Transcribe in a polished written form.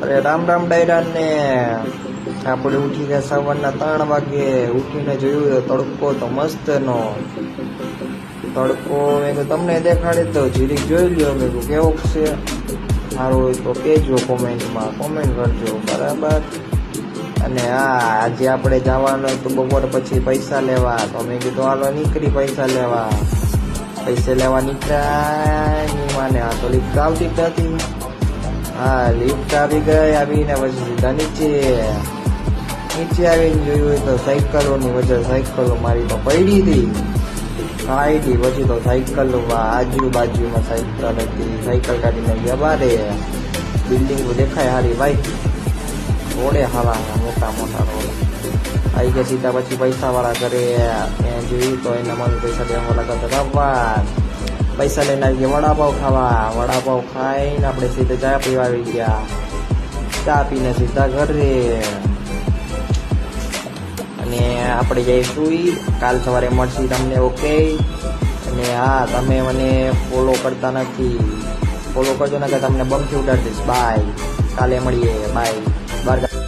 અરે રામ રામ ડાયરા ને આપણે ઉઠી ગયા સવારના 3 વાગે. ઉઠીને જોયું તો તડકો તો મસ્ત નો તડકો. મેં કીધું તમને દેખાડી દઉં, જીરીક જોઈ લ્યો. મેં કીધું કેવો છે, સારું હોય તો કહેજો, કોમેન્ટમાં કોમેન્ટ કરજો બરાબર. અને આજે આપણે જવાનું તો બપોર પછી પૈસા લેવા. તો મેં કીધું હાલો નીકળી પૈસા લેવા. પૈસા લેવા નીકળ્યા ની માને. આ તો લિફ્ટ આવતી જ નથી. હા, લિફ્ટ આવી ગઈ. આવીને પછી સીધા નીચે આવીને જોયું તો સાયકલોની વજહ સાયકલો મારી તો પડી હતી. કાઢી પછી તો સાયકલ આજુબાજુમાં સાયકલ હતી. સાયકલ કાઢીને ગયા બારે. બિલ્ડિંગો દેખાય હારી ભાઈ, રોડે હારા મોટા મોટા રોડ. આવી ગયા સીધા પછી પૈસા વાળા ઘરે. જોયું તો એના મમ્મી પૈસા દેવા લાગતા ખાવા. પૈસા લઈને આવી ગયા વડાપાવ ખાવા. વડાપાવ ખાઈને આપણે સીધા ચા પીવા આવી ગયા. ચા પીને સીધા ઘરે. અને આપણે જઈશું કાલ સવારે મળશું તમને. ઓકે. અને હા, તમે મને ફોલો કરતા નથી, ફોલો કરજો ને કે તમને બમથી ઉડાડી દઈશ. બાય, કાલે મળીએ. Bye bye.